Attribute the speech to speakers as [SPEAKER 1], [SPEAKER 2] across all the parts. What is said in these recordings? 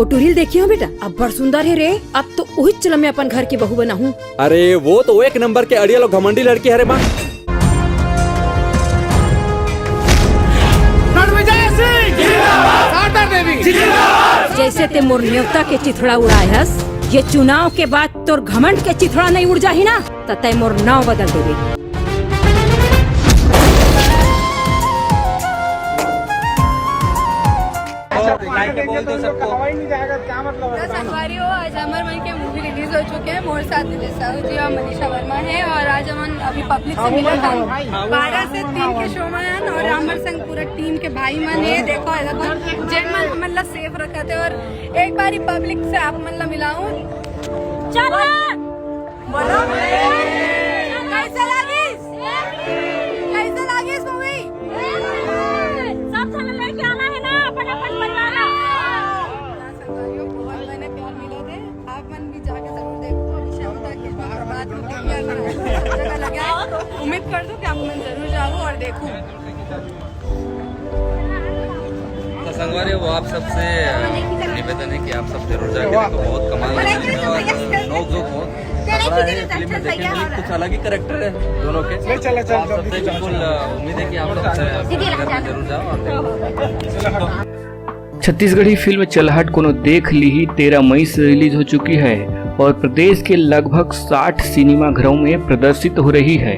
[SPEAKER 1] वो टूरिल देखी हो बेटा, अब बड़ सुंदर है रे। अब तो वही चल मैं अपन घर की बहू बना हूँ।
[SPEAKER 2] अरे वो तो एक नंबर के अड़ियल और घमंडी लड़की है रे माँ।
[SPEAKER 1] जैसे ते मोर न्योता के चिथड़ा उड़ायस, ये चुनाव के बाद तोर घमंड के चिथड़ा नहीं उड़ जाही ना, तो तय मोर नाव बदल देबे।
[SPEAKER 3] संगवारी हो, आज अमर मन के मूवी रिलीज हो चुके हैं। मोर साथ दिनेश साहू जी और मनीषा वर्मा है, और आज हम अभी पब्लिक से मिले हैं 12 से 3 के शो में, और अमर संग पूरा टीम के भाई मन है। देखो जेन मन मतलब सेफ रखा थे, और एक बार पब्लिक से आप मतलब मिलाऊं। चलो बोलो कैसा लगी, कैसा लगी इस मूवी? सब चैनल लेके आना है ना, अपन अपन परिवार। बहुत मैंने प्यार मिले थे, आप मन भी जाके जरूर देखो। उम्मीद कर दो कि आप मन जरूर जाओ और देखो।
[SPEAKER 4] तो संगवारी वो आप सबसे निवेदन है कि आप सब जरूर जाके देखो, बहुत कमाल है और नोक झोंक हो फिल्म में देखने के लिए कुछ अलग ही कैरेक्टर है दोनों के। आप सबसे बिल्कुल उम्मीद है कि आप सब जरूर जाओ और देखो।
[SPEAKER 5] छत्तीसगढ़ी फिल्म चलहट कोनो देख ली ही 13 मई से रिलीज हो चुकी है और प्रदेश के लगभग 60 सिनेमा घरों में प्रदर्शित हो रही है।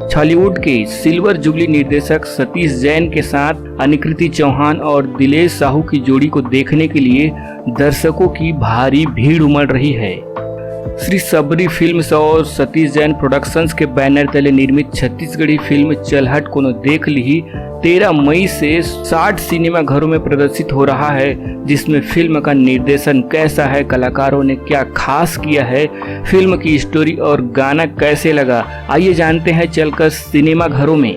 [SPEAKER 5] छॉलीवुड के सिल्वर जुबली निर्देशक सतीश जैन के साथ अनिकृति चौहान और दिलेश साहू की जोड़ी को देखने के लिए दर्शकों की भारी भीड़ उमड़ रही है। श्री सबरी फिल्म्स और सतीश जैन प्रोडक्शंस के बैनर तले निर्मित छत्तीसगढ़ी फिल्म चलहट कोनो देख ली 13 मई से 60 सिनेमा घरों में प्रदर्शित हो रहा है, जिसमें फिल्म का निर्देशन कैसा है, कलाकारों ने क्या खास किया है, फिल्म की स्टोरी और गाना कैसे लगा, आइए जानते हैं चलकर सिनेमा घरों में।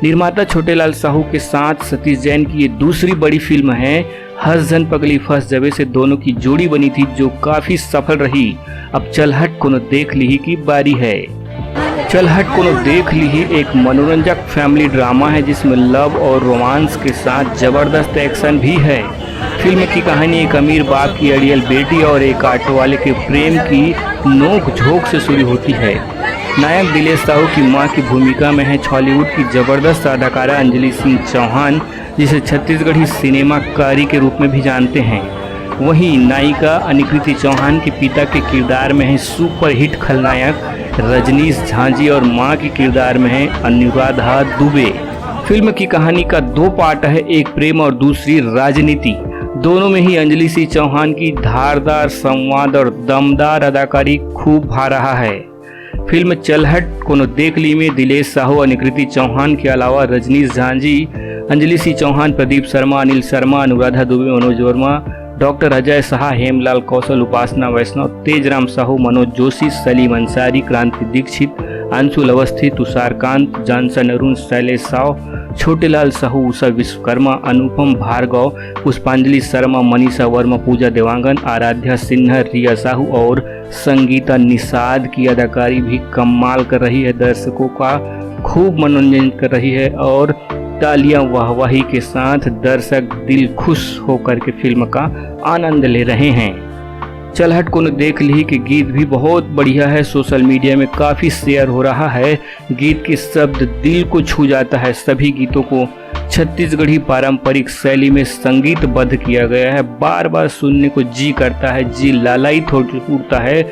[SPEAKER 5] निर्माता छोटेलाल साहू के साथ सतीश जैन की ये दूसरी बड़ी फिल्म है। हंस जन पगली फंस जबे से दोनों की जोड़ी बनी थी जो काफी सफल रही। अब चलहट कोनो देख ली की बारी है। चलहट कोनो देख ली ही एक मनोरंजक फैमिली ड्रामा है जिसमें लव और रोमांस के साथ जबरदस्त एक्शन भी है। फिल्म की कहानी एक अमीर बाप की अड़ियल बेटी और एक ऑटो वाले के प्रेम की नोक झोंक से शुरू होती है। नायक दिलेश साहू की मां की भूमिका में है हॉलीवुड की जबरदस्त अदाकारा अंजलि सिंह चौहान, जिसे छत्तीसगढ़ी सिनेमाकारी के रूप में भी जानते हैं। वहीं नायिका अनिकृति चौहान के पिता के किरदार में है सुपरहिट खलनायक रजनीश झांझी और मां के किरदार में है अनुराधा दुबे। फिल्म की कहानी का 2 पार्ट है, एक प्रेम और दूसरी राजनीति। दोनों में ही अंजलि सिंह चौहान की धारदार संवाद और दमदार अदाकारी खूब भा रहा है। फिल्म चलहट कोनो देख ली में दिलेश साहू, अनिकृति चौहान के अलावा रजनीश झांझी, अंजलि सिंह चौहान, प्रदीप शर्मा, अनिल शर्मा, अनुराधा दुबे, मनोज वर्मा, डॉक्टर अजय शाह, हेमलाल कौशल, उपासना वैष्णव, तेजराम साहू, मनोज जोशी, सलीम अंसारी, क्रांति दीक्षित, अंशुल अवस्थी, तुषारकांत, जानसन अरुण, शैलेश साव, छोटेलाल साहू, उषा विश्वकर्मा, अनुपम भार्गव, पुष्पांजलि शर्मा, मनीषा वर्मा, पूजा देवांगन, आराध्या सिन्हा, रिया साहू और संगीता निषाद की अदाकारी भी कमाल कर रही है। दर्शकों का खूब मनोरंजन कर रही है और तालियां वाहवाही के साथ दर्शक दिल खुश होकर के फिल्म का आनंद ले रहे हैं। चलहट कोनो देख ली के गीत भी बहुत बढ़िया है, सोशल मीडिया में काफ़ी शेयर हो रहा है। गीत के शब्द दिल को छू जाता है। सभी गीतों को छत्तीसगढ़ी पारंपरिक शैली में संगीतबद्ध किया गया है। बार बार सुनने को जी करता है, जी लालायित उठता है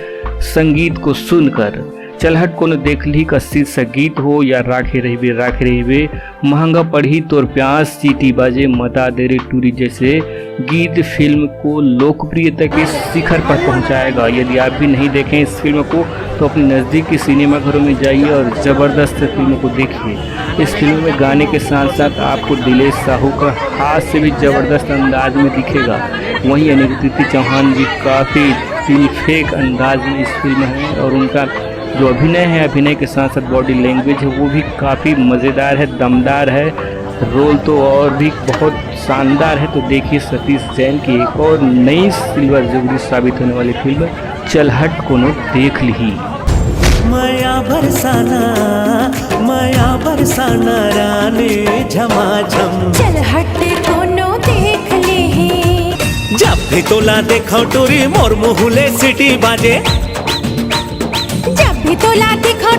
[SPEAKER 5] संगीत को सुनकर। चलहट कोनो देख ली का शीर्षक गीत हो या राखे रहिबे, महंगा पढ़ी तोर प्यास, सीटी बाजे मता दे रे टूरी जैसे गीत फिल्म को लोकप्रियता के शिखर पर पहुंचाएगा। यदि आप भी नहीं देखें इस फिल्म को तो अपने नज़दीक के सिनेमा घरों में जाइए और ज़बरदस्त फिल्म को देखिए। इस फिल्म में गाने के साथ साथ आपको दिलेश साहू का हाथ से भी ज़बरदस्त अंदाज में दिखेगा। वहीं अनिकृति चौहान भी काफ़ी दिलफेक अंदाज में इस फिल्म है और उनका जो अभिनय है, अभिनय के साथ साथ बॉडी लैंग्वेज है वो भी काफ़ी मज़ेदार है, दमदार है। रोल तो और भी बहुत शानदार है। तो देखिए सतीश जैन की एक और नई सिल्वर जुबली साबित होने वाली फिल्म चलहट कोनो देख ली।
[SPEAKER 6] माया बरसाना रानी झमाझम
[SPEAKER 7] चलहट कोनो देख ली।
[SPEAKER 6] जब भी तोला देखो टूरी मोर मुहुले सिटी बाजे
[SPEAKER 1] जब भी तोला दिखो